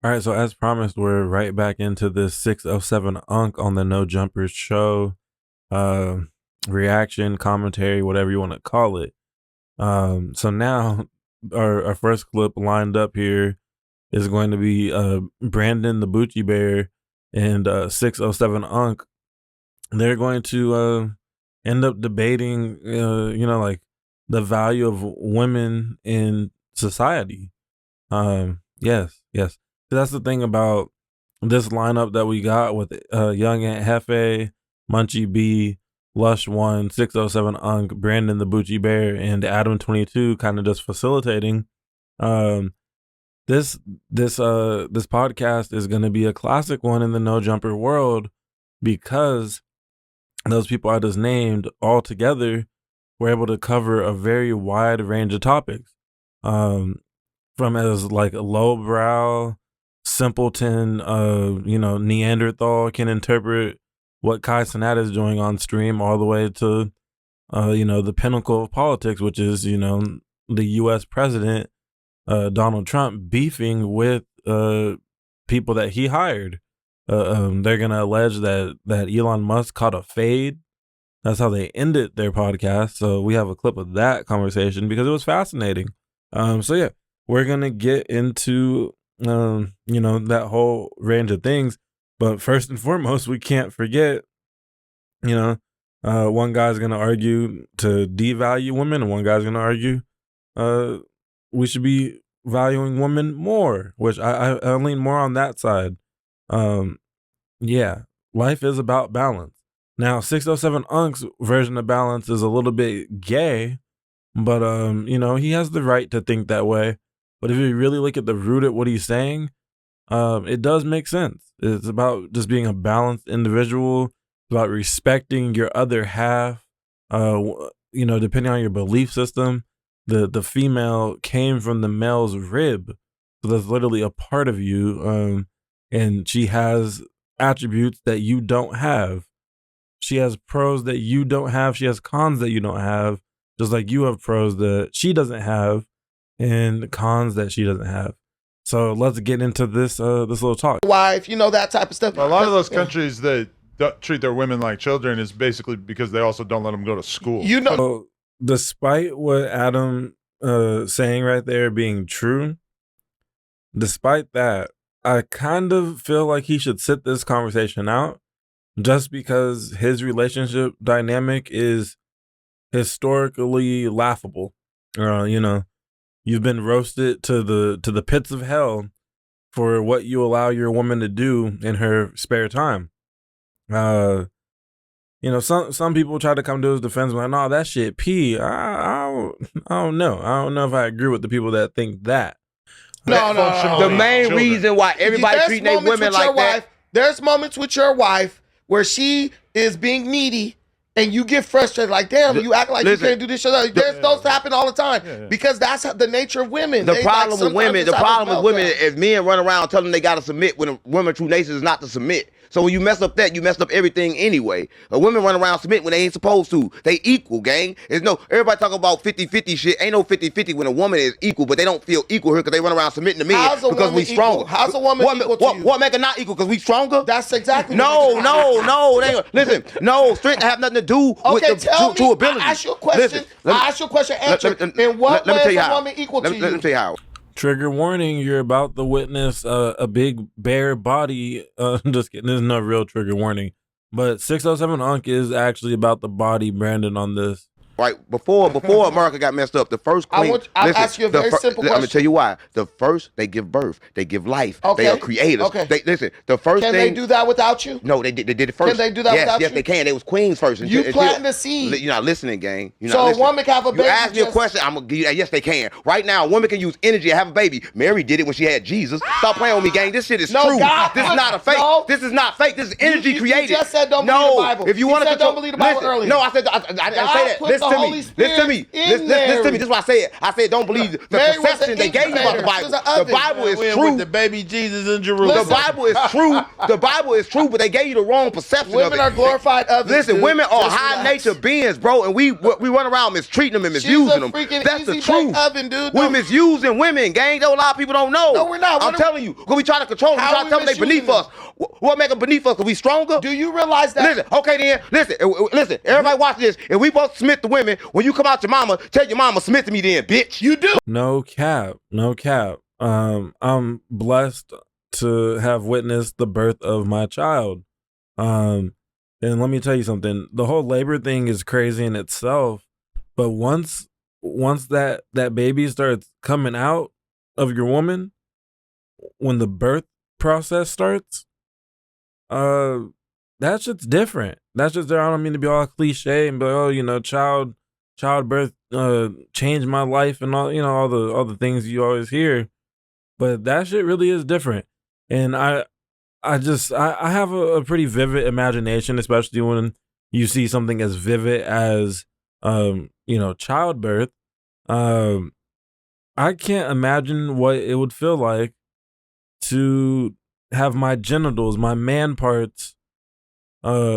All right, so as promised, we're right back into this 607 Unk on the No Jumpers show. Uh, Reaction, commentary, whatever you want to call it. So now our first clip lined up here is going to be Brandon the Boochie Bear and 607 Unk. They're going to end up debating, like the value of women in society. Yes. That's the thing about this lineup that we got with Young Aunt Hefe, Munchie B, Lush 1, 607 Unk, Brandon the Boochie Bear, and Adam 22 kind of just facilitating. This podcast is going to be a classic one in the No Jumper world because those people I just named all together were able to cover a very wide range of topics. From as like lowbrow, simpleton, Neanderthal can interpret what Cenat is doing on stream, all the way to, the pinnacle of politics, which is, the U.S. president, Donald Trump, beefing with people that he hired. They're going to allege that Elon Musk caught a fade. That's how they ended their podcast. So we have a clip of that conversation because it was fascinating. We're going to get into, that whole range of things. But first and foremost, we can't forget, one guy's going to argue to devalue women, and one guy's going to argue we should be valuing women more, which I lean more on that side. Life is about balance. Now, 607 Unk's version of balance is a little bit gay, but, he has the right to think that way. But if you really look at the root of what he's saying, it does make sense. It's about just being a balanced individual, about respecting your other half, depending on your belief system. The female came from the male's rib. So that's literally a part of you. And she has attributes that you don't have. She has pros that you don't have. She has cons that you don't have. Just like you have pros that she doesn't have and cons that she doesn't have. So let's get into this little talk. Wife, that type of stuff. A lot of those countries that don't treat their women like children is basically because they also don't let them go to school. So, despite what Adam saying right there being true, despite that, I kind of feel like he should sit this conversation out, just because his relationship dynamic is historically laughable. You've been roasted to the pits of hell for what you allow your woman to do in her spare time. Some people try to come to his defense like, no, that shit pee. I don't know. I don't know if I agree with the people that think that. No. The main reason why everybody treating their women like that. There's moments with your wife where she is being needy and you get frustrated, like, damn, you act like you can't do this shit. There's those happen all the time because that's the nature of women. The problem with women, is men run around telling them they got to submit when a woman's true nature is not to submit. So when you mess up that, you messed up everything anyway. A women run around submit when they ain't supposed to. They equal, gang. Everybody talking about 50-50 shit. Ain't no 50-50 when a woman is equal, but they don't feel equal here because they run around submitting to men because we stronger. How's a woman equal to you? What make her not equal? Because we stronger? That's exactly No. Listen, strength have nothing to do with the true ability. I ask you a question. Answer. In what way is a woman equal to you? Let me tell you how. Trigger warning, you're about to witness a big bare body. Just kidding, there's no real trigger warning. But 607 Unk is actually about the body Brandon on this. Before America got messed up, the first queen. I'll ask you a very simple question. Let me tell you why. The first, they give birth, they give life. Okay. They are creators. Okay. The first thing. Can they do that without you? No, they did it first. Can they do that without you? Yes, they can. They was queens first. You planting the seed. You're not listening, gang. So a woman can have a baby. You ask me a question, I'm gonna give you that. Yes, they can. Right now, a woman can use energy to have a baby. Mary did it when she had Jesus. Stop playing with me, gang. This shit is true. God, this is not a fake. No. This is not fake. This is energy created. You just said don't believe the Bible. If you want to don't believe the Bible earlier. No, I didn't say that. the Holy Spirit in there. Listen to me. This is what I said. I said don't believe the perception they gave you about the Bible. The Bible is true. With the baby Jesus in Jerusalem. The Bible is true. The Bible is true, but they gave you the wrong perception of it. Women are glorified ovens. Listen, women are high nature beings, bro, and we run around mistreating them and misusing them. That's the truth. Oven, dude. We're misusing women, gang. Though a lot of people don't know. No, we're not. I'm telling you, because we try to control them. We try to tell them they beneath us. What make them beneath us? Because we stronger? Do you realize that? Listen, okay then. Listen. Everybody watch this. If we both submit to women, when you come out your mama, tell your mama submit to me then, bitch. You do. No cap. I'm blessed to have witnessed the birth of my child. And let me tell you something. The whole labor thing is crazy in itself, but once that baby starts coming out of your woman, when the birth process starts, that shit's different. That's just there. I don't mean to be all cliche and be like, oh, you know, childbirth changed my life and all, you know, all the things you always hear, but that shit really is different. And I have a pretty vivid imagination, especially when you see something as vivid as you know, childbirth. I can't imagine what it would feel like to have my genitals, my man parts,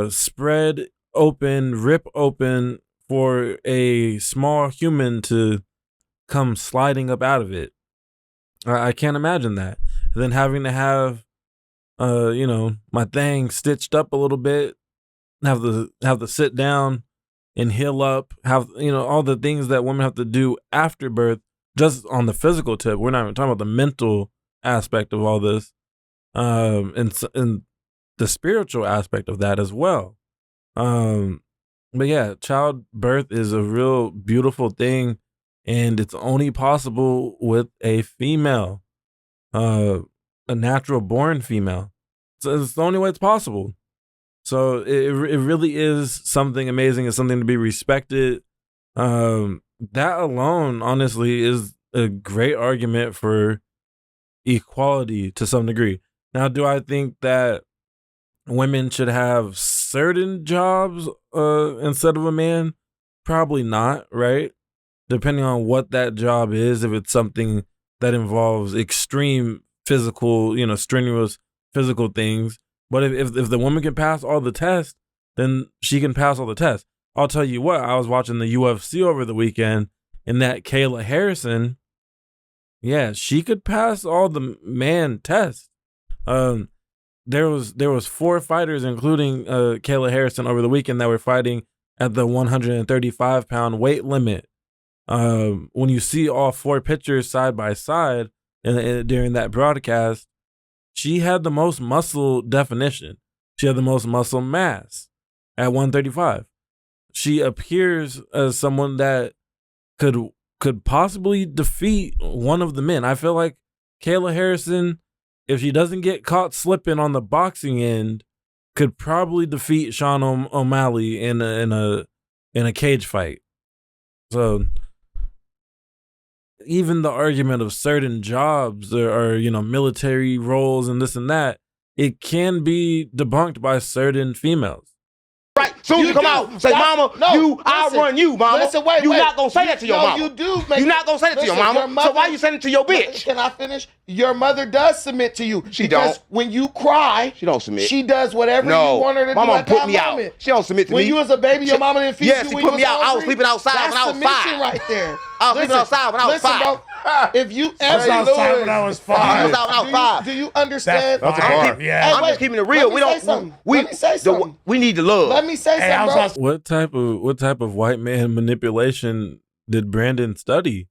spread open, rip open for a small human to come sliding up out of it. I can't imagine that. And then having to have, you know, my thing stitched up a little bit, have to sit down and heal up, have, you know, all the things that women have to do after birth, just on the physical tip. We're not even talking about the mental aspect of all this, and the spiritual aspect of that as well. But yeah, childbirth is a real beautiful thing, and it's only possible with a female, a natural born female. So it's the only way it's possible. So it really is something amazing. It's something to be respected. That alone, honestly, is a great argument for equality to some degree. Now, do I think that women should have certain jobs instead of a man? Probably not, right? Depending on what that job is, if it's something that involves extreme physical, you know, strenuous physical things. But if the woman can pass all the tests, then she can pass all the tests. I'll tell you what, I was watching the UFC over the weekend, and that Kayla Harrison, yeah, she could pass all the man tests. There was 4 fighters, including Kayla Harrison, over the weekend that were fighting at the 135-pound weight limit. When you see all 4 pictures side by side during that broadcast, she had the most muscle definition. She had the most muscle mass at 135. She appears as someone that could possibly defeat one of the men. I feel like Kayla Harrison, if she doesn't get caught slipping on the boxing end, could probably defeat Sean O'Malley in a cage fight. So even the argument of certain jobs or you know, military roles and this and that, it can be debunked by certain females. Right. Soon you come out, say, mama, I'll run you, mama. Listen, wait. You're not going to say that to your mama. You do. You're not going to say that to your mama. So why you saying it to your bitch? Can I finish? Your mother does submit to you. She don't. When you cry, she don't submit. She does whatever you want her to do at that moment. She don't submit to me. When you was a baby, your mama didn't feed you. Yes, she put me out. I was sleeping outside when I was 5. That's submission right there. I was sleeping outside when I was 5. Bro, if you ever outside when I was 5. Do you understand? That's a bar. Yeah. I'm just keeping it real. We don't. Let me say something. We need to love. Let me say something, bro. What type of white man manipulation did Brandon study?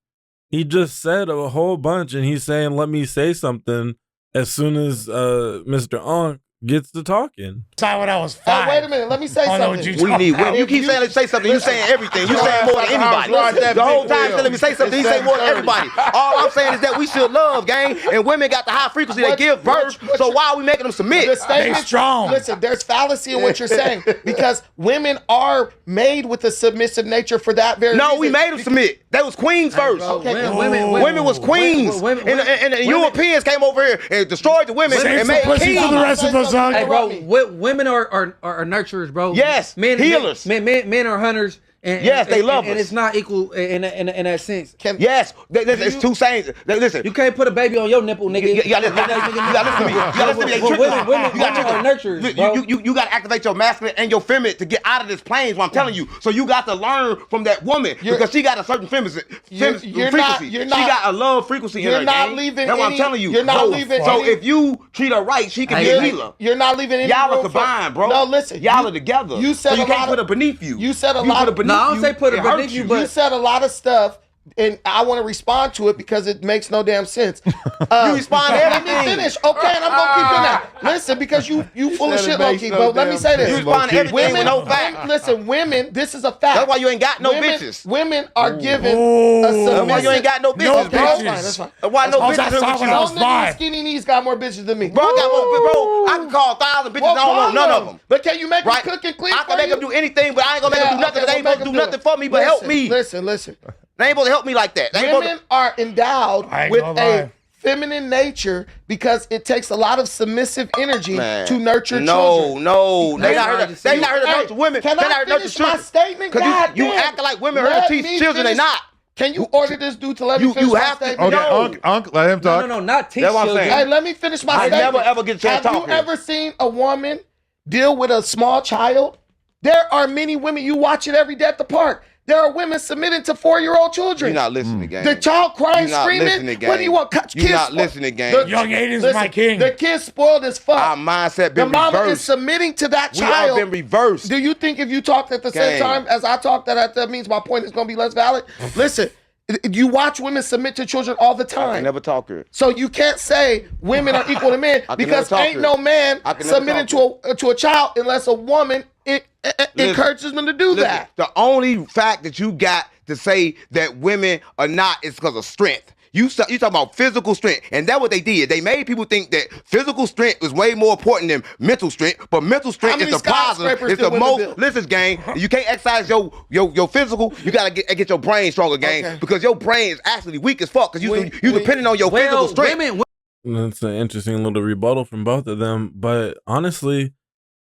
He just said a whole bunch, and he's saying, "Let me say something." As soon as Mr. Onk gets to talking. Outside when I was 5. Wait a minute. Let me say something. We need women. You keep saying let's say something. You saying everything. You saying more than anybody. The whole time you let me say something. You say more than everybody. All I'm saying is that we should love, gang. And women got the high frequency. They give birth. So why are we making them submit? They strong. Listen, there's fallacy in what you're saying because women are made with a submissive nature for that very reason. No, we made them submit. They was queens first. Okay, women was queens. And the Europeans came over here and destroyed the women and made kings. For the rest of us, hey, bro, women are nurturers, bro. Yes, men healers. Men are hunters, Yes, they love us. And it's not equal in that sense. Yes, it's two sayings. Listen, you can't put a baby on your nipple, nigga. You gotta listen to me. You gotta listen to me. Women are nurturers, bro. You gotta activate your masculine and your feminine to get out of this plane, is what I'm telling you. So you got to learn from that woman because she got a certain frequency. She got a love frequency in her. You're not leaving. That's what I'm telling you. You're not leaving. So if you treat her right, she can be a healer. You're not leaving any Y'all room are combined, bro. No, listen. Y'all are together. You said so you can't put her beneath you. You said a lot of. No, I don't say put her beneath you, but you said a lot of stuff. And I want to respond to it because it makes no damn sense. You respond to everything. Let me finish, okay? And I'm gonna keep doing that. Listen, because you full of shit, low key. But let me say this: you respond to everything with no fact. Listen, women. This is a fact. That's why you ain't got no bitches. Women are given a submissive. That's why you ain't got no bitches. That's fine. Why no bitches? No nigga with skinny knees got more bitches than me. Bro, I can call 1,000 bitches. I don't want none of them. But can you make them cook and clean? I can make them do anything, but I ain't gonna make them do nothing. They ain't supposed to do nothing for me, but help me. Listen. They ain't supposed to help me like that. Women are endowed with a feminine nature because it takes a lot of submissive energy to nurture children. No. They not here to nurture women. Can I finish my statement? Because you acting like women are here to teach children. They not. Can you order this dude to let me finish my statement? Okay, Unc, let him talk. No, not teach children. Hey, let me finish my statement. I never ever get a chance to talk. Have you ever seen a woman deal with a small child? There are many women, you watch it every day at the park. There are women submitting to 4-year-old children. You're not listening, gang. The child crying, screaming. What do you want? You're not listening, gang. Young Aiden's my king. The kid's spoiled as fuck. Our mindset been reversed. The mama is submitting to that child. We have been reversed. Do you think if you talked at the same time as I talked, that means my point is going to be less valid? Listen. You watch women submit to children all the time. I can never talk her. So you can't say women are equal to men because ain't no man submitting to a child unless a woman encourages them to do that. The only fact that you got to say that women are not is because of strength. You talking about physical strength, and that's what they did. They made people think that physical strength was way more important than mental strength, but mental strength is the positive. It's the most. Listen, gang, you can't exercise your physical. You gotta get your brain stronger, gang, because your brain is actually weak as fuck. Because you depending on your physical strength. That's an interesting little rebuttal from both of them, but honestly,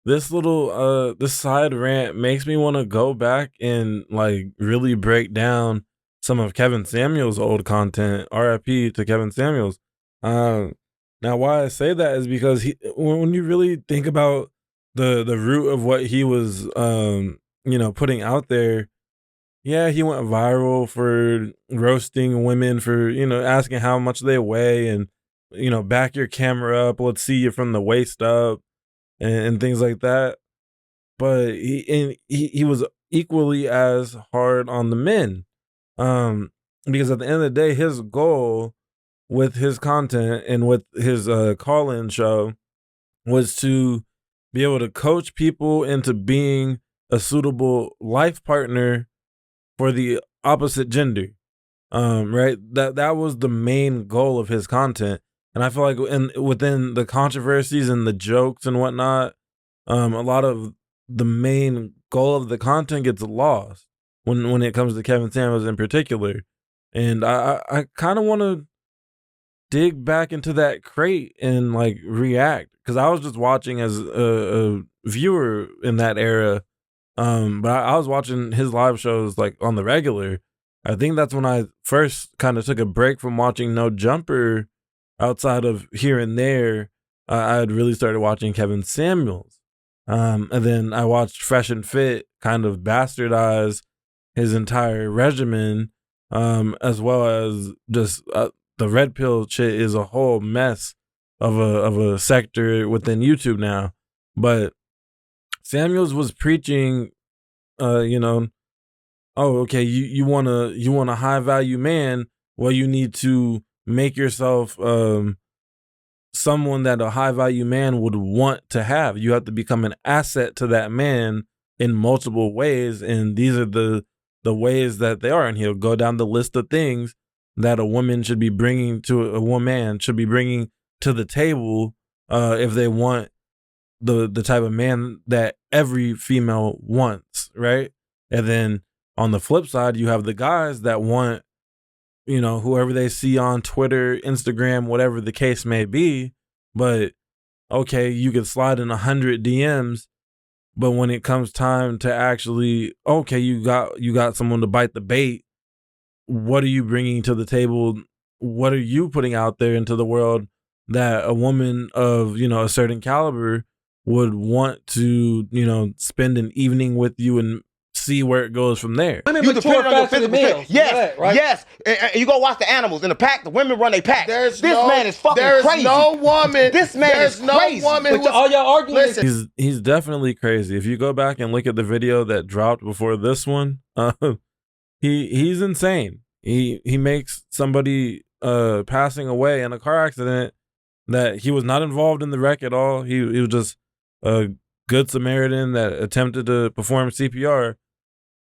this little this side rant makes me want to go back and like really break down some of Kevin Samuels' old content. RIP to Kevin Samuels. Now, why I say that is because when you really think about the root of what he was, putting out there, yeah, he went viral for roasting women for, asking how much they weigh and, back your camera up, let's see you from the waist up and things like that. But he was equally as hard on the men. Because at the end of the day, his goal with his content and with his call-in show was to be able to coach people into being a suitable life partner for the opposite gender. Right? That was the main goal of his content. And I feel like within the controversies and the jokes and whatnot, a lot of the main goal of the content gets lost when it comes to Kevin Samuels in particular. And I kind of want to dig back into that crate and like react, because I was just watching as a viewer in that era. But I was watching his live shows like on the regular. I think that's when I first kind of took a break from watching No Jumper. Outside of here and there, I had really started watching Kevin Samuels. And then I watched Fresh and Fit kind of bastardize his entire regimen, as well as just the red pill shit is a whole mess of a sector within YouTube now. But Samuels was preaching, oh, okay, you want a high value man. Well, you need to make yourself someone that a high value man would want to have. You have to become an asset to that man in multiple ways, and these are the ways that they are. And he'll go down the list of things that a woman should be bringing to the table if they want the type of man that every female wants, right? And then on the flip side, you have the guys that want, whoever they see on Twitter, Instagram, whatever the case may be. But okay, you can slide in 100 DMs, But when it comes time to actually, okay, you got someone to bite the bait. What are you bringing to the table? What are you putting out there into the world that a woman of, a certain caliber would want to, spend an evening with you and see where it goes from there? Women You mature depend on your faster than physical males. strength. Yes, That, right? yes. And you go watch the animals in the pack. The women run a pack. This man is fucking there's crazy. no woman. This man is crazy. No woman. But all y'all arguing. Listen, He's definitely crazy. If you go back and look at the video that dropped before this one, he's insane. He makes somebody passing away in a car accident that he was not involved in the wreck at all. He was just a good Samaritan that attempted to perform CPR.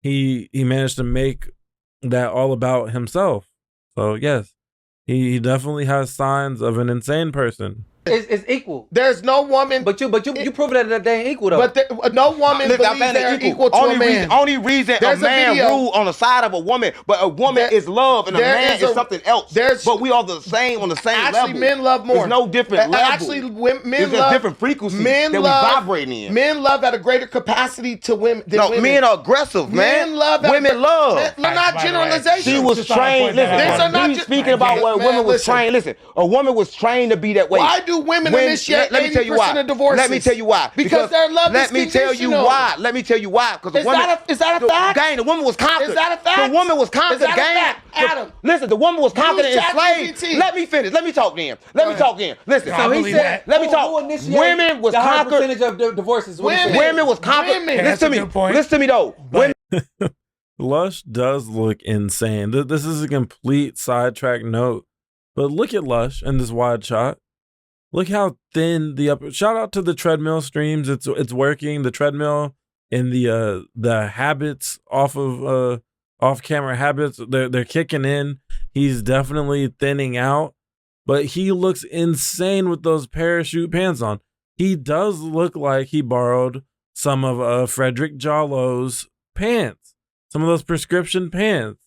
He managed to make that all about himself. So yes, he definitely has signs of an insane person. It's equal. there's no woman. But you prove that they ain't equal though. But no woman believes they're equal to a man. Only reason There's a man video. rule on the side of a woman, but a woman is love and a man is something else. But we are the same on the same level. Actually, men love more. There's no different level. Actually, men There's love a different frequency men that love, we vibrating in. Men love at a greater capacity to women. Than women. Men are aggressive, man. Men love. Women love. Not generalization. She was trained. Listen, he's speaking about what women was trained. Listen, a woman was trained to be that way. Why do women initiate let me tell you why. of divorces? Let me tell you why. Because their love let is me tell you conditional. why. Let me tell you why. Because Is that a fact? Gang, the woman was conquered. Is that a fact? The woman was conquered. Is that a gang. fact? Adam. Listen, the woman was conquered and enslaved. ChatGPT. Let me finish. Let me talk then. Listen. so he said, let me talk. Women was the higher conquered. percentage of divorces. What he said. Women was conquered. Listen to me. Listen to me though. Women. Lush does look insane. This is a complete sidetrack note, but look at Lush in this wide shot. Look how thin the upper. Shout out to the treadmill streams. It's working. The treadmill and the habits off camera habits. They're kicking in. He's definitely thinning out, but he looks insane with those parachute pants on. He does look like he borrowed some of Frederick Jollo's pants, some of those prescription pants.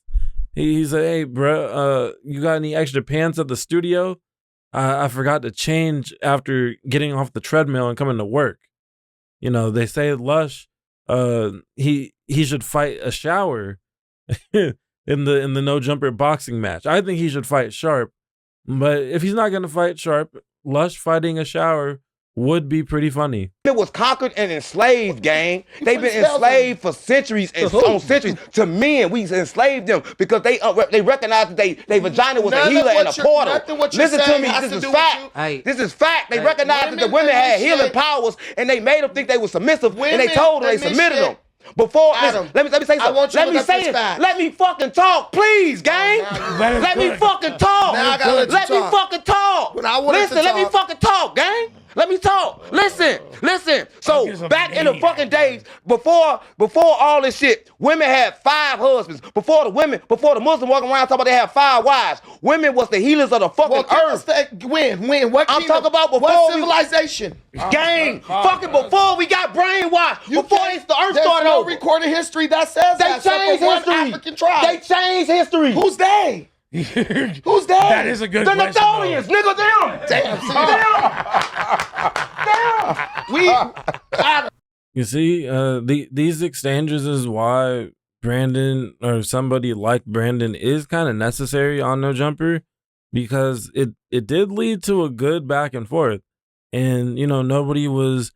He said, "Hey, bro, you got any extra pants at the studio? I forgot to change after getting off the treadmill and coming to work." They say Lush, he should fight a shower in the no jumper boxing match. I think he should fight Sharp, but if he's not gonna fight Sharp, Lush fighting a shower would be pretty funny. It was conquered and enslaved, gang. They've been enslaved for centuries and on centuries. To men, we enslaved them because they recognized that they vagina was a healer and a portal. Listen to me, this is fact. This is fact. They recognized that the women had healing powers and they made them think they were submissive and they told them they submitted them. Before, Adam, let me say something. Let me say it. Let me fucking talk, please, gang. Let me fucking talk. Let me fucking talk. Listen, let me fucking talk, gang. Let me talk. Listen. So back in the fucking days, before all this shit, women had 5 husbands. Before the Muslim walking around talking about they had 5 wives. Women was the healers of the fucking earth. When? What I'm talking about before what civilization? Gang, fucking before we got brainwashed. Before the earth started no over. recorded history that says They that. changed history. African tribe. They changed history. Who's they? Who's they? That is a good The question. Natholians, nigga, them. Damn. You see, these exchanges is why Brandon or somebody like Brandon is kind of necessary on No Jumper, because it did lead to a good back and forth, and nobody was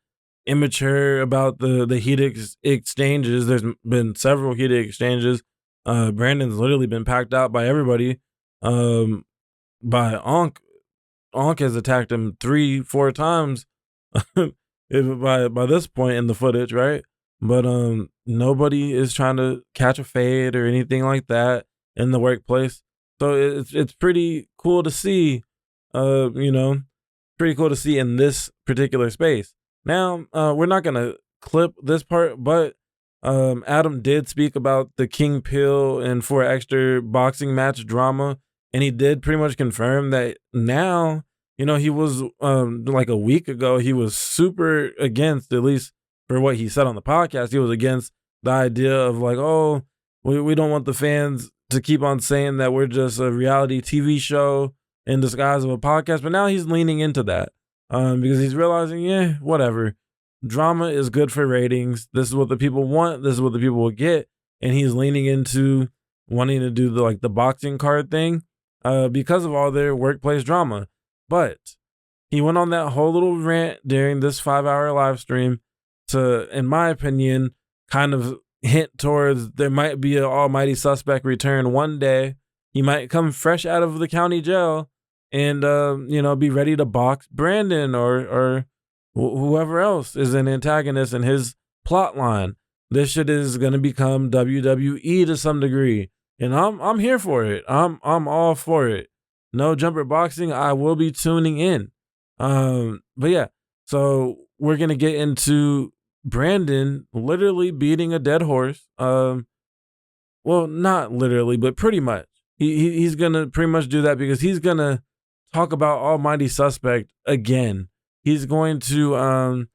immature about the heated exchanges. There's been several heated exchanges. Brandon's literally been packed out by everybody. By Onk has attacked him 3-4 times by this point in the footage, right? But nobody is trying to catch a fade or anything like that in the workplace. So it's pretty cool to see, pretty cool to see in this particular space. Now, we're not gonna clip this part, but Adam did speak about the King Pill and 4 extra boxing match drama, and he did pretty much confirm that now, he was like a week ago, he was super against, at least for what he said on the podcast, he was against the idea of like, oh, we don't want the fans to keep on saying that we're just a reality TV show in disguise of a podcast. But now he's leaning into that because he's realizing, yeah, whatever. drama is good for ratings. This is what the people want. This is what the people will get. And he's leaning into wanting to do the boxing card thing because of all their workplace drama. But he went on that whole little rant during this 5-hour live stream to, in my opinion, kind of hint towards there might be an almighty suspect return one day. He might come fresh out of the county jail and, be ready to box Brandon or whoever else is an antagonist in his plot line. This shit is going to become WWE to some degree. And I'm here for it. I'm all for it. No Jumper Boxing, I will be tuning in. But yeah, so we're going to get into Brandon literally beating a dead horse. Well, not literally, but pretty much. He's going to pretty much do that because he's going to talk about Almighty Suspect again. He's going to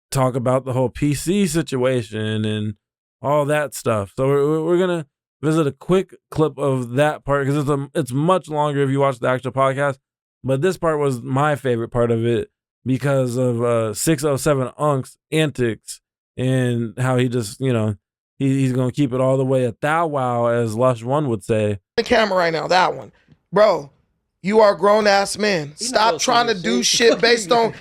talk about the whole PC situation and all that stuff. So we're going to visit a quick clip of that part because it's much longer if you watch the actual podcast. But this part was my favorite part of it because of 607 Unc's antics and how he just, he's going to keep it all the way at thou wow, as Lush One would say. The camera right now, that one. Bro, you are a grown-ass man. Stop trying to do shit based on,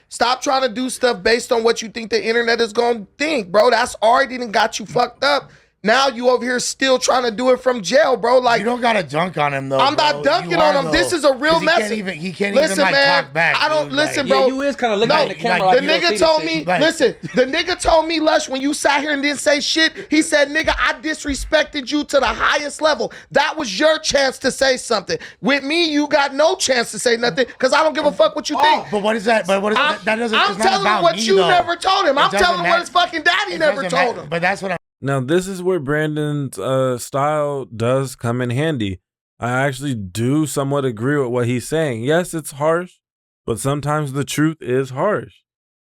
stop trying to do stuff based on what you think the internet is going to think, bro. That's already done got you fucked up. Now you over here still trying to do it from jail, bro. Like, you don't gotta dunk on him though. I'm not dunking on him. This is a real message. He can't even talk back. I don't listen, bro. Yeah, you is kind of looking at the camera. The nigga told me. Listen, the nigga told me, Lush, when you sat here and didn't say shit, he said, "Nigga, I disrespected you to the highest level. That was your chance to say something. With me, you got no chance to say nothing because I don't give a fuck what you think." But what is that? But what is that? That doesn't. I'm telling him what you never told him. I'm telling him what his fucking daddy never told him. But that's what I'm. Now, this is where Brandon's style does come in handy. I actually do somewhat agree with what he's saying. Yes, it's harsh, but sometimes the truth is harsh.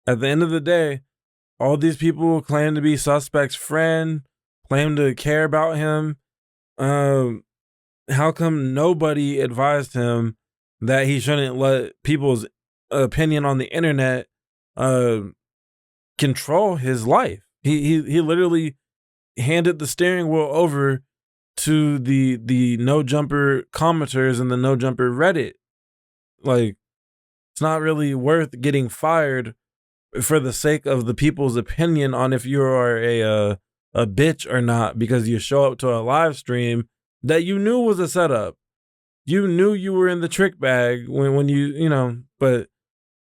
At the end of the day, all these people claim to be suspect's friend, claim to care about him. How come nobody advised him that he shouldn't let people's opinion on the internet control his life? He literally handed the steering wheel over to the No Jumper commenters and the No Jumper Reddit. Like, it's not really worth getting fired for the sake of the people's opinion on if you are a bitch or not because you show up to a live stream that you knew was a setup. You knew you were in the trick bag when you but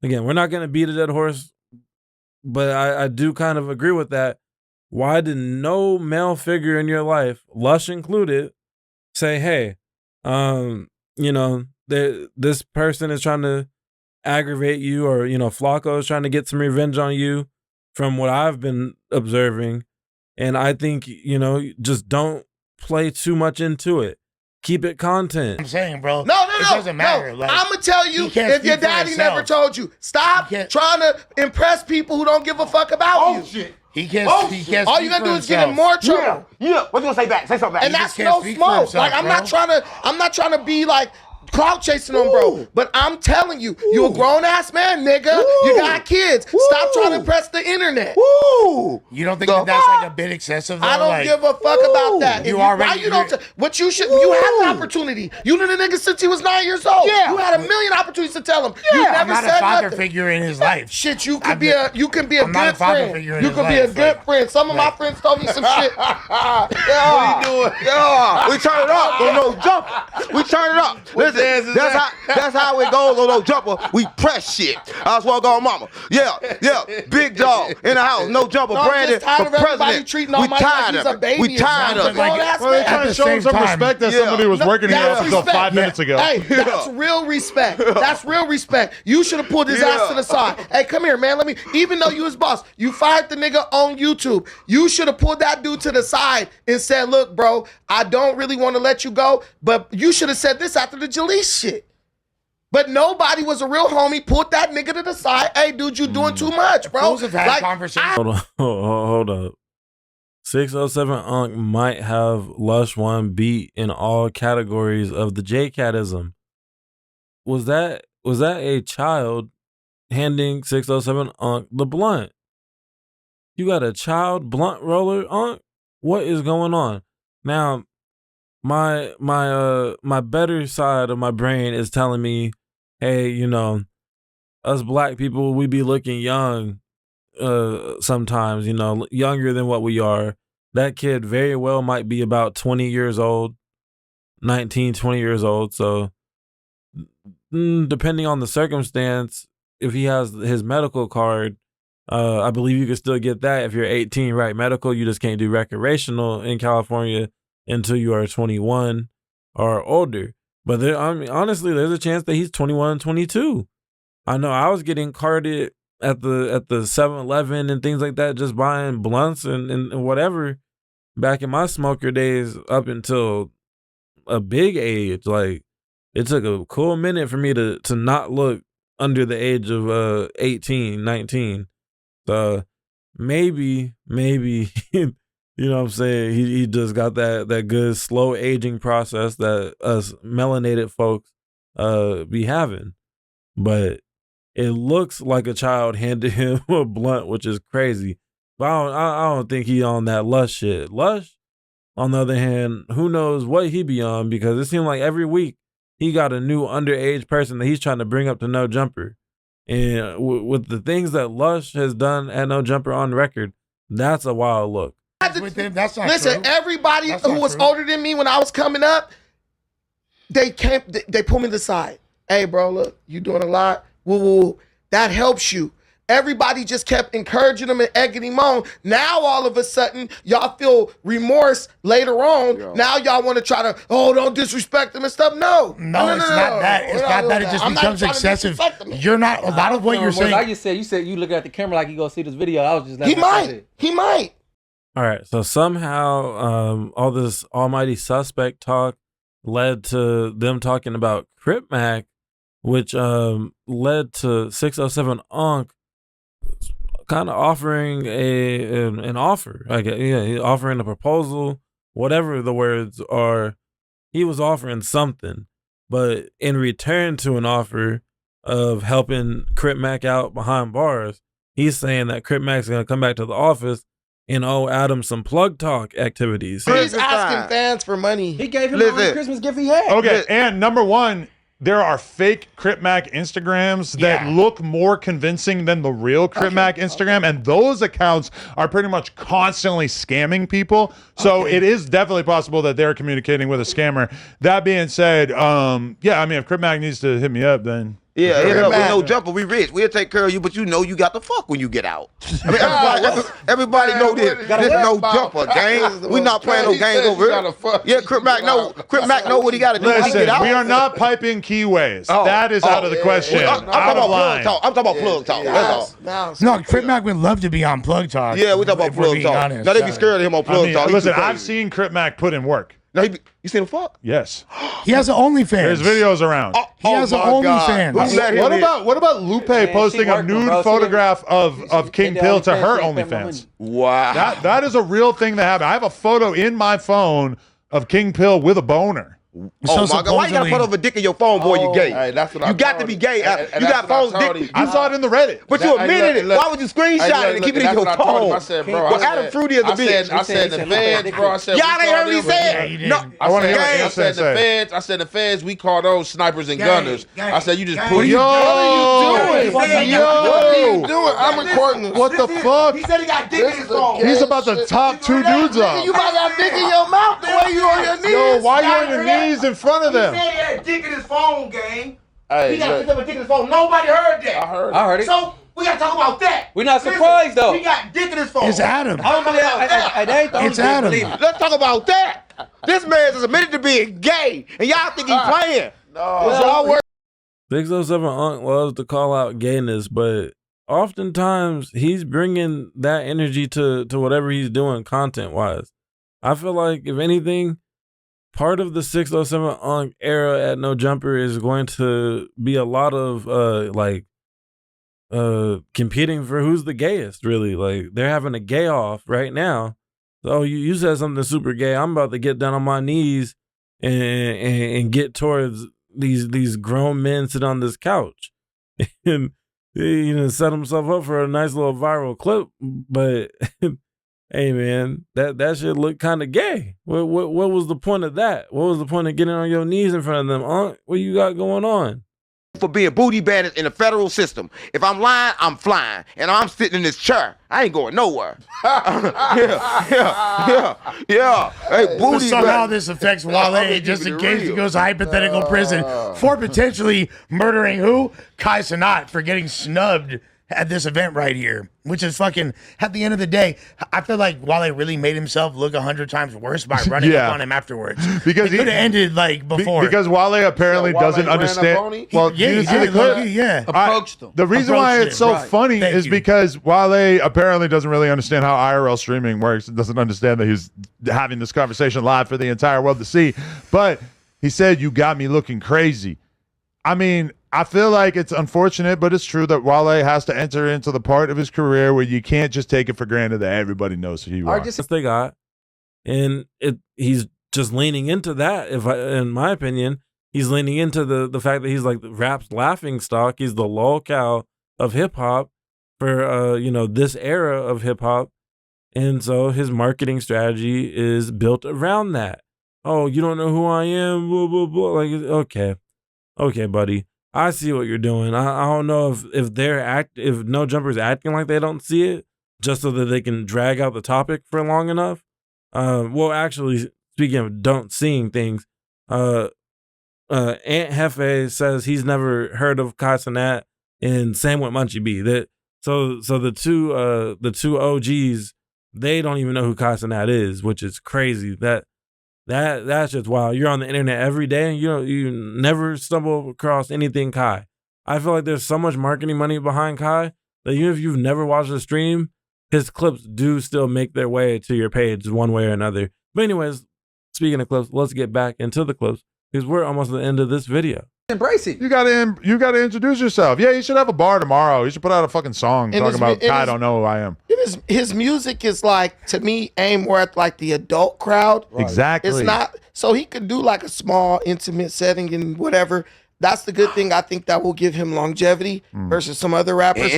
again, we're not going to beat a dead horse, but I do kind of agree with that. Why did no male figure in your life, Lush included, say, hey, this person is trying to aggravate you, or, Flakkos is trying to get some revenge on you from what I've been observing. And I think, just don't play too much into it. Keep it content. I'm saying, bro. No. It doesn't matter. No. Like, I'm going to tell you, if your daddy never told you, stop trying to impress people who don't give a fuck about you. Shit. He can't. All you gotta do is get in more trouble. Yeah. What you gonna say back? Say something back. And that's no smoke. Like, I'm not trying to be like clout chasing them, bro. But I'm telling you, you a grown ass man, nigga. You got kids. Stop trying to impress the internet. You don't think that's like a bit excessive? Though? I don't give a fuck about that. You have the opportunity. You knew the nigga since he was 9 years old. Yeah. You had a million opportunities to tell him. You never I'm not said a father nothing. Figure in his life. Shit, you can be a good friend. You can be a good friend. Some of my friends told me some shit. What are you doing? Yeah. We turn it up on No Jumper. We turn it up. Listen, that's how it goes on No Jumper. We press shit. I was walking on mama. Yeah. Big dog in the house. No Jumper. Brandon for president. We tired of it. We tired of it. They're trying to show him some respect that somebody was working here up until 5 minutes ago. Hey, that's real respect. That's real respect. You should have pulled his ass to the side. Hey, come here, man. Even though you his boss, you fired the nigga on YouTube. You should have pulled that dude to the side and said, look, bro, I don't really want to let you go, but you should have said this after the Jalise shit. But nobody was a real homie. Put that nigga to the side. Hey, dude, you doing too much, bro. Fools have had conversations. Hold up. 607 Unc might have Lush One beat in all categories of the J-Catism. Was that a child handing 607 Unc the blunt. You got a child blunt roller, Unc? What is going on? Now, my better side of my brain is telling me, hey, you know, us black people, we be looking young sometimes, you know, younger than what we are. That kid very well might be about 20 years old, 19, 20 years old. So depending on the circumstance, if he has his medical card, I believe you can still get that if you're 18, right? Medical, you just can't do recreational in California until you are 21 or older. But there, I mean, honestly, there's a chance that he's 21, 22. I know I was getting carded at the 7-Eleven and things like that, just buying blunts and whatever back in my smoker days up until a big age. Like, it took a cool minute for me to not look under the age of 18, 19. So maybe, you know what I'm saying, he just got that good slow aging process that us melanated folks be having. But it looks like a child handed him a blunt, which is crazy. But I don't think he on that Lush shit. Lush, on the other hand, who knows what he be on, because it seemed like every week he got a new underage person that he's trying to bring up to No Jumper. And with the things that Lush has done at No Jumper on record, that's a wild look. With him, that's not Listen, true. everybody That's who not was true. older than me when I was coming up, they pulled me to the side. Hey, bro, look, you doing a lot. Woo, woo. That helps you. Everybody just kept encouraging him and egging him on. Now, all of a sudden, y'all feel remorse later on. Yeah. Now, y'all want to try to, don't disrespect him and stuff. No, It's not that. It's not that. It just I'm not becomes trying to excessive. disrespect him. You're not. A lot of what you're saying. Like you said you look at the camera like you gonna see this video. I was just like, He might. All right, so somehow all this almighty suspect talk led to them talking about Crip Mac, which led to 607 Unc kind of offering an offer. Like, yeah, offering a proposal, whatever the words are. He was offering something, but in return to an offer of helping Crip Mac out behind bars, he's saying that Crip Mac's gonna come back to the office and owe Adam some plug talk activities. He's asking fans for money. he gave him the only Christmas gift he had. Okay, and number one, there are fake Crip Mac Instagrams that look more convincing than the real Crip Mac Instagram, and those accounts are pretty much constantly scamming people. So it is definitely possible that they're communicating with a scammer. That being said, yeah, I mean, if Crip Mac needs to hit me up, then Yeah, hit up with No Jumper. We rich. We'll take care of you, but you know you got to fuck when you get out. I mean, everybody know this. This No Jumper gang. We not playing no games over here. Yeah, Crip Mac know what he got to do when he listen, get out. we are not piping keyways. Oh, that is out of the question. I'm talking Out about of line. plug talk. I'm talking about plug talk. That's all. No, Crip Mac would love to be on Plug Talk. Yeah, we talking about if we're plug being talk. honest. Now they be scared of him on plug I mean, talk. He listen, too I've crazy. seen Crip Mac put in work. Now you seen him fuck? Yes, He has an OnlyFans. there's videos around. He has an OnlyFans. Who let him in? What about Lupe posting a working, nude bro. She photograph of King did Pill to OnlyFans, her she ain't paying my OnlyFans? Wow. That is a real thing that happened. I have a photo in my phone of King Pill with a boner. Oh my God! Why you gotta put over a dick in your phone, boy? You gay? Hey, that's what I you got to told be him. gay. And You that's got what I phones, told dick. him. I saw it in the Reddit. But you admitted it. Why would you screenshot it and keep it in your phone? I said, bro. Well, Adam Fruity is a bitch. I said the feds, bro. I said Y'all ain't heard what he said. you No, didn't. I want to hear what I Innocent said the say. feds. I said the feds. We call those snipers and gunners. I said you just gang. put. What are you What doing? are you doing? I'm recording this. What the fuck? He said he got dick in his phone. He's about to top two dudes You up. about to have dick in your mouth the way you on your knees. Yo, why you on your knees in front of them? He had dick in his phone, gang. Hey, He got look, put up a dick in his phone. Nobody heard that. I heard. I heard it. So we gotta talk about that. We're not surprised, though. He got dick in his phone. It's Adam. I don't believe It's Adam. Let's talk about that. This man is admitted to being gay, and y'all think he's playing. Y'all work 607 Unc loves to call out gayness, but oftentimes he's bringing that energy to whatever he's doing content-wise. I feel like, if anything, part of the 607 Unc era at No Jumper is going to be a lot of competing for who's the gayest, really. Like, they're having a gay off right now. So you said something super gay. I'm about to get down on my knees and get towards these grown men sitting on this couch. And he done set himself up for a nice little viral clip, but hey man, that shit looked kind of gay. What was the point of that? What was the point of getting on your knees in front of them? What you got going on? For being booty bandits in the federal system. If I'm lying, I'm flying. And I'm sitting in this chair. I ain't going nowhere. Yeah. Hey, booty somehow this affects Wale just in case he goes to hypothetical prison for potentially murdering who? Kai Cenat for getting snubbed at this event right here, which is fucking, at the end of the day, I feel like Wale really made himself look 100 times worse by running up on him afterwards. Because he could have ended like before. Because Wale apparently doesn't understand. Well, yeah, you see the clip? Approached him. The reason why it's so funny is because Wale apparently doesn't really understand how IRL streaming works. Doesn't understand that he's having this conversation live for the entire world to see. But he said, "You got me looking crazy." I mean, I feel like it's unfortunate, but it's true that Wale has to enter into the part of his career where you can't just take it for granted that everybody knows who you are. That's they got, and he's just leaning into that. In my opinion, he's leaning into the fact that he's like the rap's laughing stock. He's the lolcow of hip hop for this era of hip hop, and so his marketing strategy is built around that. Oh, you don't know who I am? Blah, blah, blah. Like, okay, buddy. I see what you're doing. I don't know if No Jumper's acting like they don't see it, just so that they can drag out the topic for long enough. Well, actually, speaking of don't seeing things, Aunt Hefe says he's never heard of Kai Cenat, and same with Munchie B. So the two OGs, they don't even know who Kai Cenat is, which is crazy. That's just wild. You're on the internet every day and you never stumble across anything Kai. I feel like there's so much marketing money behind Kai that even if you've never watched a stream, his clips do still make their way to your page one way or another. But anyways, speaking of clips, let's get back into the clips because we're almost at the end of this video. Embrace it. You gotta introduce yourself. Yeah, you should have a bar tomorrow. You should put out a fucking song talking about Kai don't know who I am. His music is like, to me, aimed more at like the adult crowd. Right. Exactly. It's not, so he could do like a small intimate setting and whatever. That's the good thing. I think that will give him longevity versus some other rappers.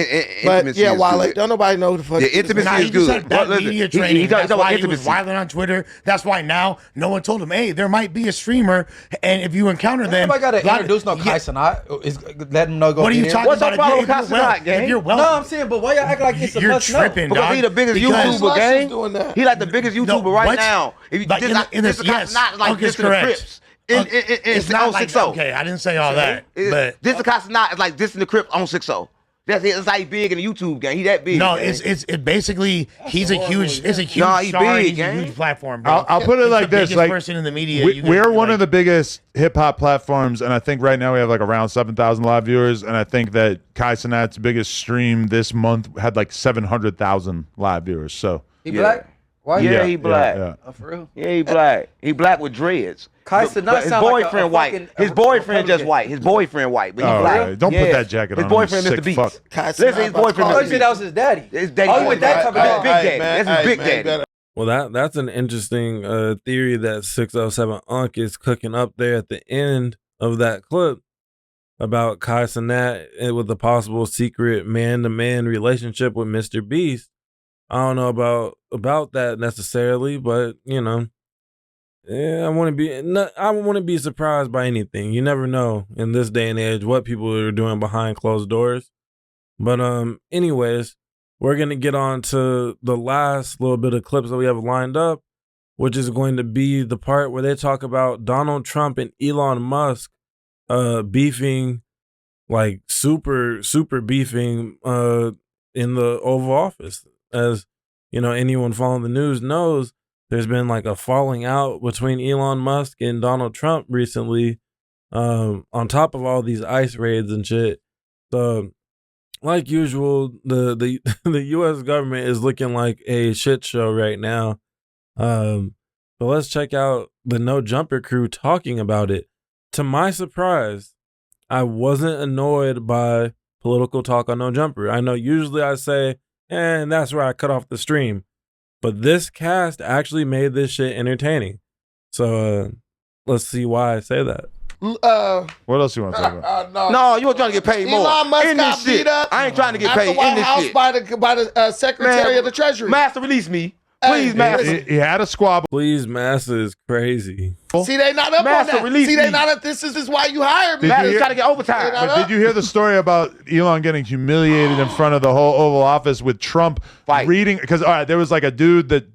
But yeah, Wale, don't nobody know who the fuck. The intimacy is good. That media training. That's why he was wilding on Twitter. That's why now no one told him, hey, there might be a streamer, and if you encounter them, nobody got to introduce no Kai Cenat. Let them know. What are you talking about? What's the problem with Kai Cenat, gang? If you're well, no, I'm saying, but why y'all act like it's a you're tripping, because dog. he the biggest YouTuber, gang. He like the biggest YouTuber right now. If you this Kai Cenat like this in the Crips. It's not like that. Okay, I didn't say all that. But this Kai Cenat is like this in the Crips on 6-0. That's how he big in the YouTube game. He that big. No, it's basically he's a huge star. He's big, a huge platform, bro. I'll put it like this: like person in the media. We're one of the biggest hip hop platforms, and I think right now we have like around 7,000 live viewers. And I think that Kai Cenat's biggest stream this month had like 700,000 live viewers. So he black. Why? Yeah, he black. Yeah. Oh, for real? Yeah, he black. He black with dreads. Kai Cenat his sound boyfriend like a white. fucking, His boyfriend just white. His boyfriend white, but he black. Right. Don't put that jacket on. His boyfriend Mr. Beast. Listen, his boyfriend Oh, Mr. you said that was his daddy. His daddy. Oh, you with that type of That's daddy. big daddy. That's his big daddy. Well, that's an interesting theory that 607 Unk is cooking up there at the end of that clip about Kai Cenat with a possible secret man-to-man relationship with Mr. Beast. I don't know about that necessarily, but yeah, I want to be surprised by anything. You never know in this day and age what people are doing behind closed doors. But anyways, we're gonna get on to the last little bit of clips that we have lined up, which is going to be the part where they talk about Donald Trump and Elon Musk beefing, like super beefing in the Oval Office. As anyone following the news knows, there's been like a falling out between Elon Musk and Donald Trump recently, on top of all these ICE raids and shit. So, like usual, the U.S. government is looking like a shit show right now. But let's check out the No Jumper crew talking about it. To my surprise, I wasn't annoyed by political talk on No Jumper. I know usually I say, and that's where I cut off the stream. But this cast actually made this shit entertaining. So let's see why I say that. What else you want to talk about? No, you were trying to get paid more. Elon Musk in got this shit. beat up I ain't trying to get at paid the in White this House shit. by the Secretary of the Treasury. Master, release me. Please, Hey, Master. He had a squabble. Please, Massa is crazy. See, they not up Master, on that. release See, they me. not up. This is why you hired me. Master hear- trying to get overtime. They not But did you hear the story about Elon getting humiliated in front of the whole Oval Office with Trump Fight. reading? Because all right, there was like a dude that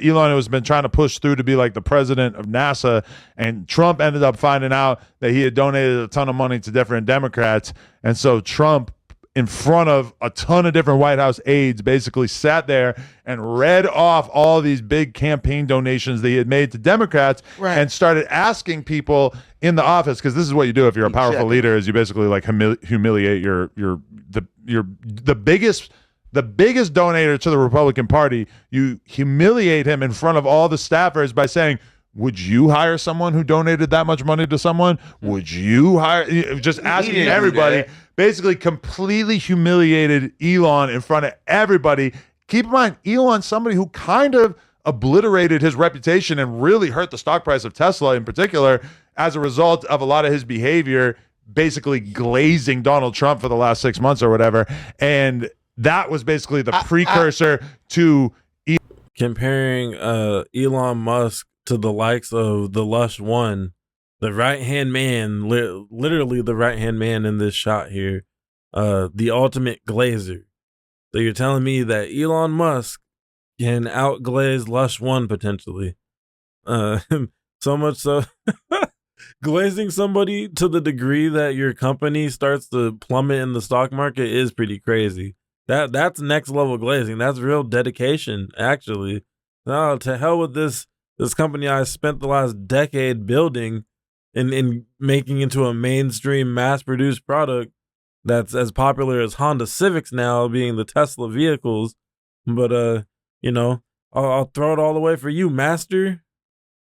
Elon has been trying to push through to be like the president of NASA, and Trump ended up finding out that he had donated a ton of money to different Democrats, and so Trump, in front of a ton of different White House aides, basically sat there and read off all these big campaign donations that he had made to Democrats, Right. and started asking people in the office, because this is what you do if you're a powerful leader, is you basically like humiliate the biggest donator to the Republican Party. You humiliate him in front of all the staffers by saying, would you hire someone who donated that much money to someone? Would you hire? Just asking didn't do everybody. that. Basically completely humiliated Elon in front of everybody. Keep in mind, Elon's somebody who kind of obliterated his reputation and really hurt the stock price of Tesla in particular as a result of a lot of his behavior, basically glazing Donald Trump for the last 6 months or whatever. And that was basically the precursor to Comparing Elon Musk to the likes of the Lush One, the right-hand man, literally the right-hand man in this shot here, the ultimate glazer. So you're telling me that Elon Musk can outglaze Lush One potentially? So much so, glazing somebody to the degree that your company starts to plummet in the stock market is pretty crazy. That's next level glazing. That's real dedication, actually. No, to hell with this company I spent the last decade building and making into a mainstream mass-produced product that's as popular as Honda Civics now, being the Tesla vehicles. But I'll throw it all the way for you, master.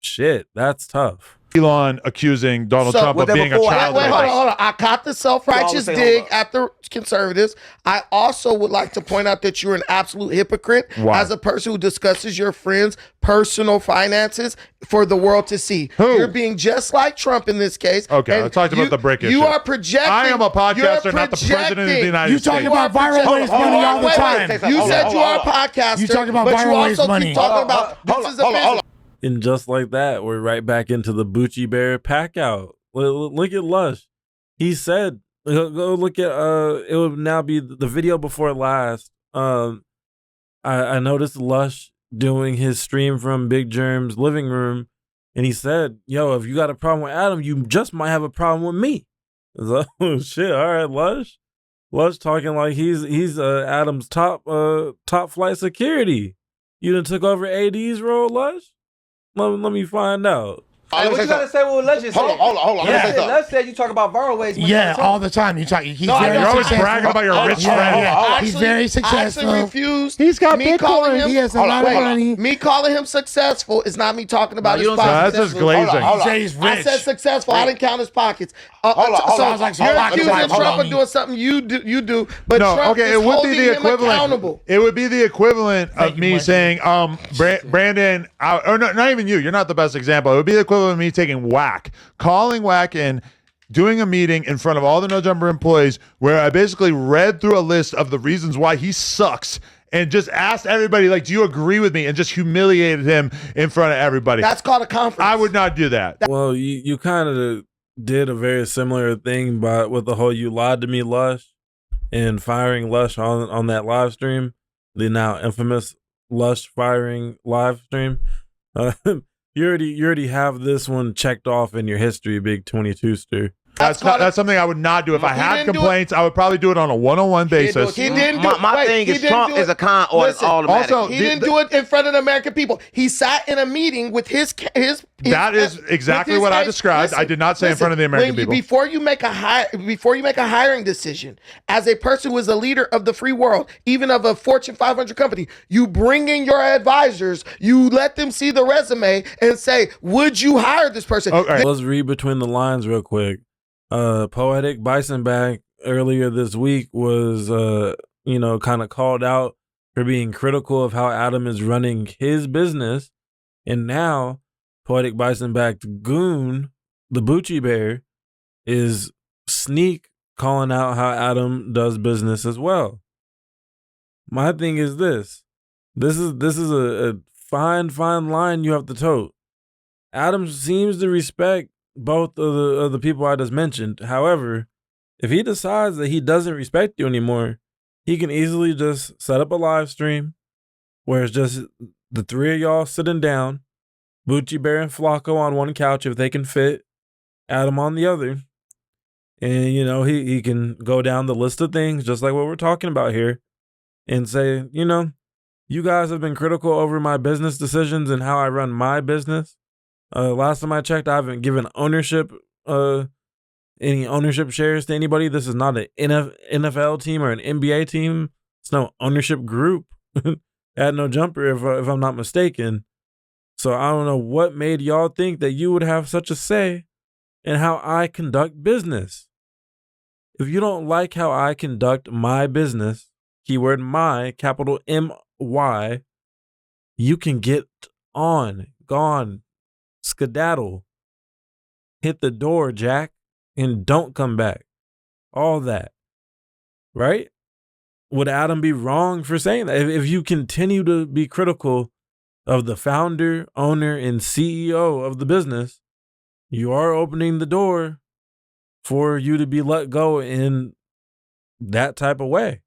Shit, that's tough. Elon accusing Donald Trump was of that being a before or child after? Wait, rapist. hold on. I caught the self-righteous say dig hold on. at the conservatives. I also would like to point out that you're an absolute hypocrite Why? as a person who discusses your friends' personal finances for the world to see. Who? You're being just like Trump in this case. Okay, and I talked about the brick You issue. are projecting. I am a podcaster, you're not the president of the projecting. United You States. talk about viral Hold waste on, money hold all on, the wait, time. wait. You said you are a podcaster. You talk about but viral you waste also money. keep talking about this is a business. And just like that, we're right back into the Boochie Bear pack out. Look at Lush. He said, go look at, it would now be the video before last. I noticed Lush doing his stream from Big Germ's living room, and he said, yo, if you got a problem with Adam, you just might have a problem with me. I was like, oh shit, all right, Lush. Lush talking like he's Adam's top flight security. You done took over AD's role, Lush? Let me find out. Hey, what you gotta say what Lush just said? Hold on. Let me say something. Lush said you talk about viral ways. Yeah, all the time. You talk. He's No, I very You're always successful. bragging about your rich Yeah, friend. yeah. He's Actually- very I successful. actually refused. He's got me calling him. Bitcoin. He has a Hold lot on, of wait. money. Me calling him successful is not me talking about you his don't say pockets. That's just glazing. He said he's rich. I said successful. I didn't count his pockets. Hold on, hold so on. Sounds like some you're pocket accusing watch. Trump Hold of on. doing something you do, but No, Trump okay, is it would be holding the him equivalent. accountable. It would be the equivalent of you, me Mikey. saying, Brandon, or no, not even you. You're not the best example. It would be the equivalent of me taking Whack, calling Whack in, doing a meeting in front of all the No Jumper employees where I basically read through a list of the reasons why he sucks and just asked everybody, like, do you agree with me? And just humiliated him in front of everybody. That's called a conference. I would not do that. Well, you kind of did a very similar thing with the whole "you lied to me" Lush and firing Lush on that live stream, the now infamous Lush firing live stream. You already have this one checked off in your history, Big 22ster. That's something I would not do. If I He had didn't do complaints, I would probably do it on a one-on-one basis. He didn't do My wait, thing he is didn't Trump do is it. a con or it's Listen, automatic. also, He didn't do it in front of the American people. He sat in a meeting with his That is exactly what I described. I did not say in front of the American people. Before you make a hiring decision, as a person who is a leader of the free world, even of a Fortune 500 company, you bring in your advisors, you let them see the resume and say, would you hire this person? Okay. Let's read between the lines real quick. Poetic Bisonback earlier this week was, kind of called out for being critical of how Adam is running his business. And now Poetic Bisonback's goon, the Boochie Bear is sneak calling out how Adam does business as well. My thing is this. This is a fine line you have to tote. Adam seems to respect both of the people I just mentioned. However, if he decides that he doesn't respect you anymore, he can easily just set up a live stream where it's just the three of y'all sitting down, Boochie Bear and Flakkos on one couch if they can fit, Adam on the other. And, you know, he can go down the list of things just like what we're talking about here and say, you know, you guys have been critical over my business decisions and how I run my business. Last time I checked, I haven't given any ownership shares to anybody. This is not an NFL team or an NBA team. It's no ownership group at No Jumper, if I'm not mistaken. So I don't know what made y'all think that you would have such a say in how I conduct business. If you don't like how I conduct my business, keyword my, capital M-Y, you can get on, gone, skedaddle, hit the door, Jack, and don't come back. All that. Right? Would Adam be wrong for saying that? If you continue to be critical of the founder, owner, and CEO of the business, you are opening the door for you to be let go in that type of way.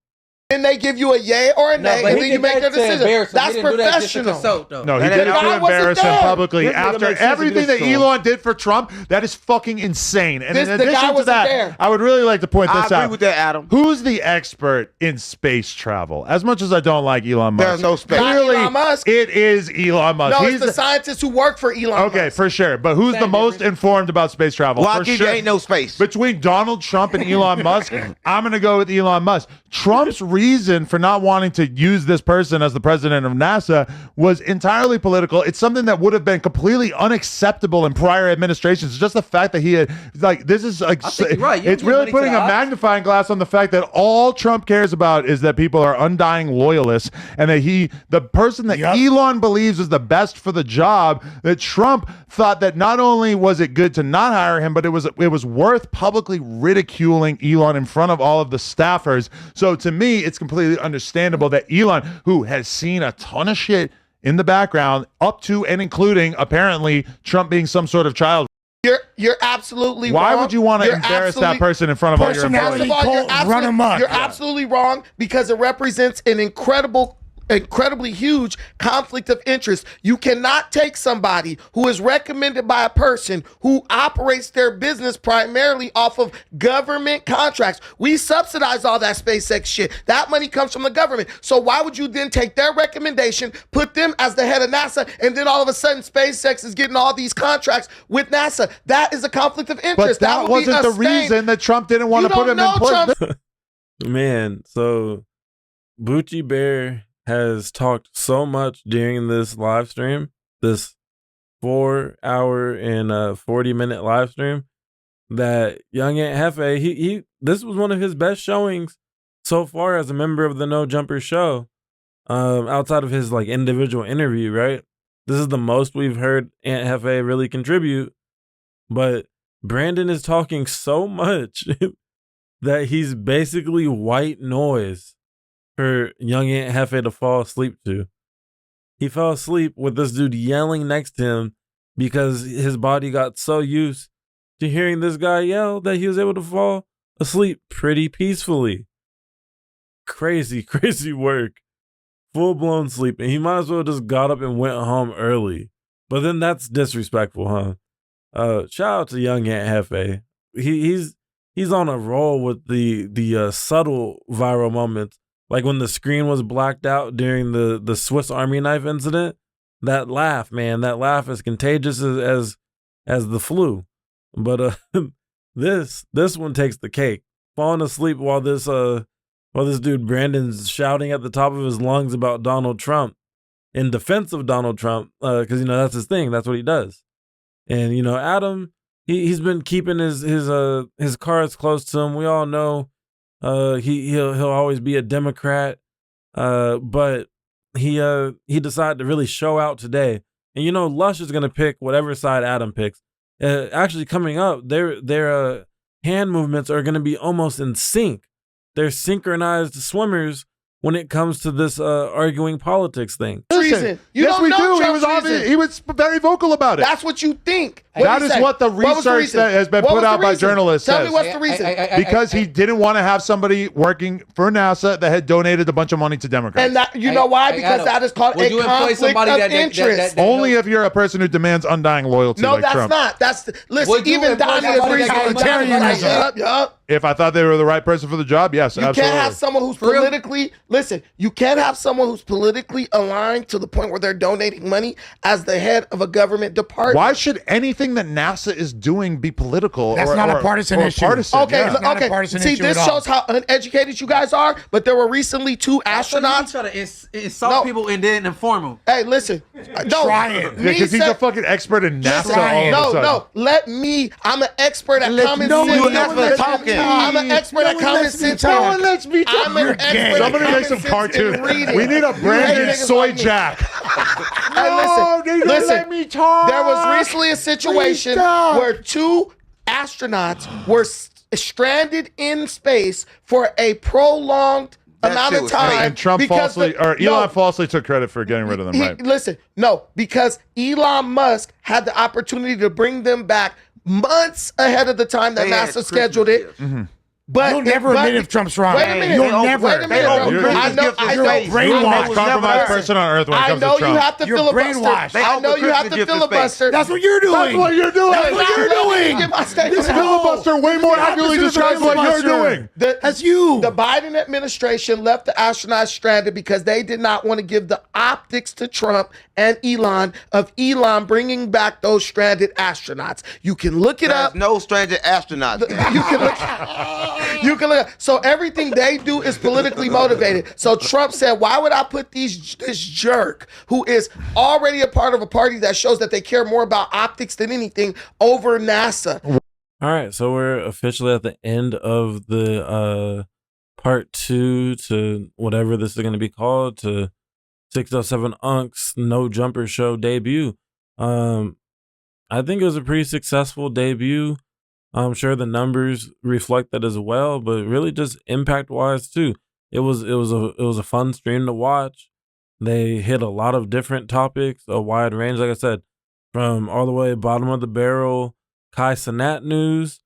And they give you a yay or a nay, and then you make your decision. That's professional. No, he did it to embarrass him publicly after everything that Elon did for Trump. That is fucking insane. And in addition to that, I would really like to point this out. I agree with that, Adam. Who's the expert in space travel? As much as I don't like Elon Musk, there's no space. Clearly, Elon Musk. It is Elon Musk. No, it's the scientists who work for Elon Musk. Okay, for sure. But who's the most informed about space travel? Well, there ain't no space. Between Donald Trump and Elon Musk, I'm going to go with Elon Musk. Trump's reason for not wanting to use this person as the president of NASA was entirely political. It's something that would have been completely unacceptable in prior administrations. It's just the fact that he had, like, this is like, it's really putting a magnifying glass on the fact that all Trump cares about is that people are undying loyalists, and that the person that Elon believes is the best for the job, that Trump thought that not only was it good to not hire him, but it was worth publicly ridiculing Elon in front of all of the staffers. So to me, it's completely understandable that Elon, who has seen a ton of shit in the background, up to and including apparently Trump being some sort of child. You're absolutely wrong. Why would you want to embarrass that person in front of all your employees? You're absolutely wrong because it represents an incredibly huge conflict of interest. You cannot take somebody who is recommended by a person who operates their business primarily off of government contracts. We subsidize all that SpaceX shit. That money comes from the government. So why would you then take their recommendation, put them as the head of NASA, and then all of a sudden SpaceX is getting all these contracts with NASA? That is a conflict of interest. But that wasn't the reason that Trump didn't want to put him in place. Man, so Boochie Bear has talked so much during this live stream, this 4 hour and 40-minute live stream, that young Aunt Hefe, this was one of his best showings so far as a member of the No Jumper show, outside of his like individual interview, right? This is the most we've heard Aunt Hefe really contribute, but Brandon is talking so much that he's basically white noise for young Aunt Hefe to fall asleep to. He fell asleep with this dude yelling next to him because his body got so used to hearing this guy yell that he was able to fall asleep pretty peacefully. Crazy, crazy work. Full-blown sleep. And he might as well just got up and went home early. But then that's disrespectful, huh? Shout out to young Aunt Hefe. He's on a roll with the subtle viral moments. Like when the screen was blacked out during the Swiss Army knife incident, that laugh, man, that laugh is contagious as the flu. But this one takes the cake. Falling asleep while this dude Brandon's shouting at the top of his lungs about Donald Trump in defense of Donald Trump, because that's his thing, that's what he does. And Adam, he's been keeping his cards close to him. We all know. He'll always be a Democrat, but he decided to really show out today. And Lush is gonna pick whatever side Adam picks. actually coming up, their hand movements are going to be almost in sync. They're synchronized swimmers when it comes to this arguing politics thing. Treason. Yes, we do. He was very vocal about it. That's what you think. That is what the research that has been put out by journalists says. Tell me what's the reason. Because he didn't want to have somebody working for NASA that had donated a bunch of money to Democrats. And that, you know why? Because that is called a conflict of interest. Only if you're a person who demands undying loyalty like Trump. No, that's not. Listen, even Donnie agrees with libertarianism. If I thought they were the right person for the job, yes, absolutely. You can't have someone who's politically, listen, you can't have someone who's politically aligned to the point where they're donating money as the head of a government department. Why should anything that NASA is doing be political? That's not a partisan issue. Okay, see, this shows how uneducated you guys are, but there were recently 2 astronauts. Try to insult people and then inform them. Hey, listen. Because he's a fucking expert in NASA. No, let me. I'm an expert at common sense. I'm an expert at common sense. No one lets me talk. I'm an expert. Somebody make some cartoons. We need a Brandon soy jack. Listen, let me talk. There was recently a situation where 2 astronauts were stranded in space for a prolonged amount of time. And Trump Elon falsely took credit for getting rid of them, right? Listen, because Elon Musk had the opportunity to bring them back months ahead of the time that NASA scheduled it. But you'll never admit if Trump's wrong. Wait a minute. You'll never. Wait a minute. You're a brainwashed. compromised person on earth when it comes to Trump. You have to filibuster. I know you have to filibuster. That's what you're doing. That's what you're doing. That's what you're doing. This filibuster way more accurately describes what you're doing. That's you. The Biden administration left the astronauts stranded because they did not want to give the optics to Trump and Elon of Elon bringing back those stranded astronauts. You can look it up. No stranded astronauts. You can look. You can look. So everything they do is politically motivated. So Trump said, "Why would I put this jerk who is already a part of a party that shows that they care more about optics than anything over NASA?" All right, so we're officially at the end of the part 2 to whatever this is going to be called, to 607 Unc's No Jumper Show debut. I think it was a pretty successful debut. I'm sure the numbers reflect that as well, but really just impact wise too. It was a fun stream to watch. They hit a lot of different topics, a wide range, like I said, from all the way bottom of the barrel Cenat news,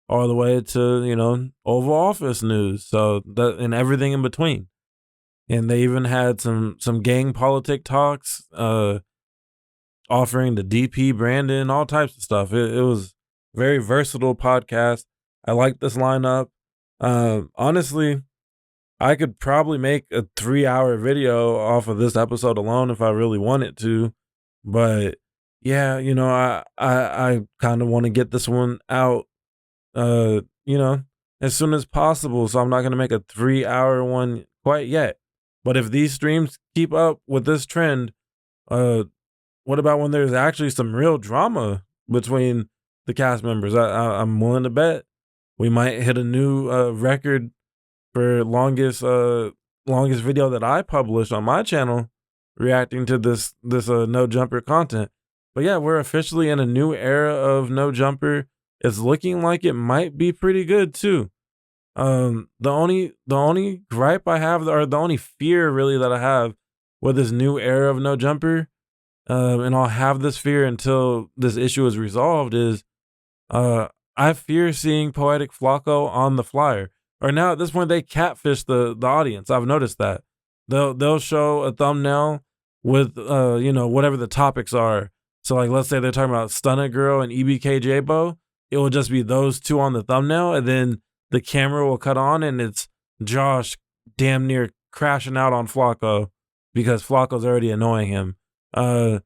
all the way to Oval Office news. So that and everything in between. And they even had some gang politic talks, offering the DP Brandon, all types of stuff. It was very versatile podcast. I like this lineup. Honestly, I could probably make a 3-hour video off of this episode alone if I really wanted to. But yeah, I kind of want to get this one out, as soon as possible. So I'm not going to make a 3-hour one quite yet. But if these streams keep up with this trend, what about when there's actually some real drama between the cast members? I'm willing to bet we might hit a new record for longest video that I published on my channel reacting to this No Jumper content. But yeah, we're officially in a new era of No Jumper. It's looking like it might be pretty good too. The only gripe I have, or the only fear really that I have with this new era of No Jumper, and I'll have this fear until this issue is resolved, is I fear seeing Poetic Flakko on the flyer. Or now at this point they catfish the audience. I've noticed that. They'll show a thumbnail with whatever the topics are. So like let's say they're talking about Stunna Girl and EBKJ-Bo. It will just be those two on the thumbnail, and then the camera will cut on and it's Josh damn near crashing out on Flakko because Flacco's already annoying him. They're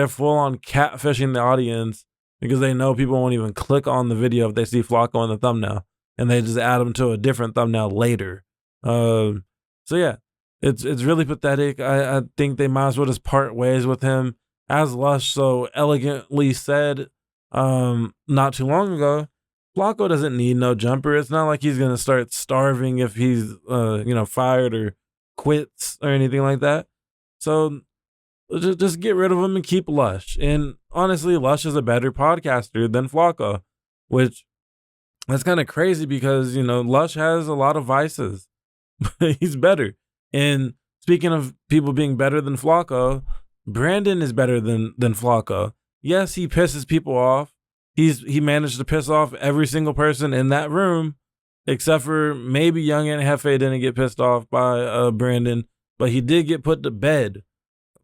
full on catfishing the audience because they know people won't even click on the video if they see Flakko in the thumbnail, and they just add him to a different thumbnail later. So yeah, it's really pathetic. I think they might as well just part ways with him. As Lush so elegantly said not too long ago, Flakko doesn't need no jumper. It's not like he's going to start starving if he's fired or quits or anything like that. So just get rid of him and keep Lush. And honestly, Lush is a better podcaster than Flakkos, which that's kind of crazy because, you know, Lush has a lot of vices. He's better. And speaking of people being better than Flakkos, Brandon is better than Flakkos. Yes, he pisses people off. He managed to piss off every single person in that room, except for maybe Young and Hefe didn't get pissed off by Brandon, but he did get put to bed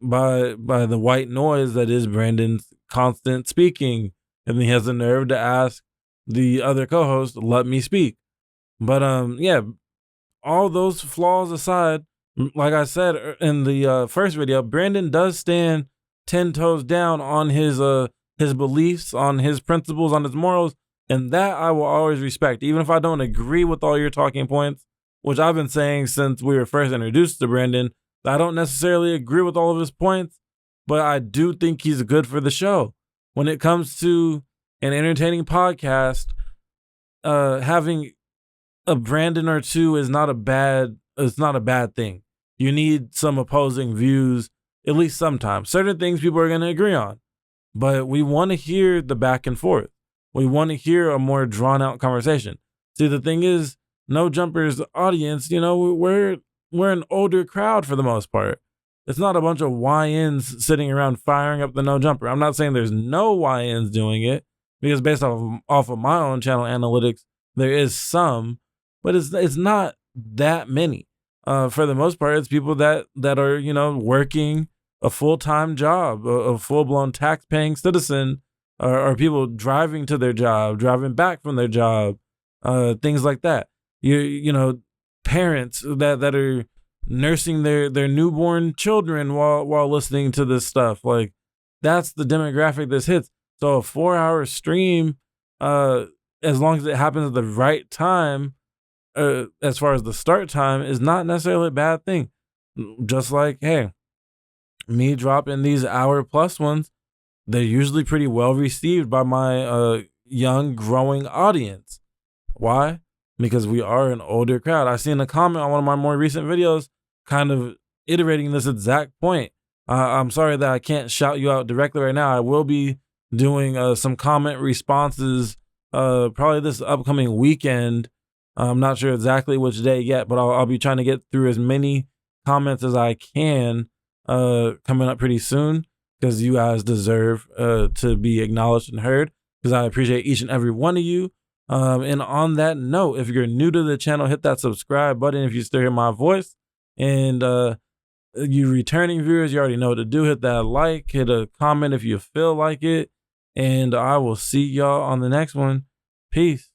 by the white noise that is Brandon's constant speaking, and he has the nerve to ask the other co-host, "Let me speak." But yeah, all those flaws aside, like I said in the first video, Brandon does stand 10 toes down on his beliefs, on his principles, on his morals, and that I will always respect, even if I don't agree with all your talking points, which I've been saying since we were first introduced to Brandon. I don't necessarily agree with all of his points, but I do think he's good for the show. When it comes to an entertaining podcast, having a Brandon or two is not a bad thing. You need some opposing views, at least sometimes. Certain things people are going to agree on, but we want to hear the back and forth. We want to hear a more drawn out conversation. See, the thing is, No Jumper's audience, you know, we're an older crowd for the most part. It's not a bunch of YNs sitting around firing up the No Jumper. I'm not saying there's no YNs doing it, because based off of my own channel analytics, there is some, but it's not that many. For the most part, it's people that are, you know, working a full-time job, a full-blown tax-paying citizen, or people driving to their job, driving back from their job, things like that. You know, parents that are nursing their newborn children while listening to this stuff. Like, that's the demographic this hits. So a 4-hour stream, as long as it happens at the right time, as far as the start time, is not necessarily a bad thing. Just like, hey, me dropping these hour plus ones, they're usually pretty well received by my young growing audience. Why? Because we are an older crowd. I seen a comment on one of my more recent videos kind of iterating this exact point. I'm sorry that I can't shout you out directly right now. I will be doing some comment responses probably this upcoming weekend. I'm not sure exactly which day yet, but I'll be trying to get through as many comments as I can coming up pretty soon, because you guys deserve to be acknowledged and heard, because I appreciate each and every one of you. And on that note, if you're new to the channel, hit that subscribe button if you still hear my voice. And you returning viewers, you already know what to do. Hit that like, hit a comment if you feel like it. And I will see y'all on the next one. Peace.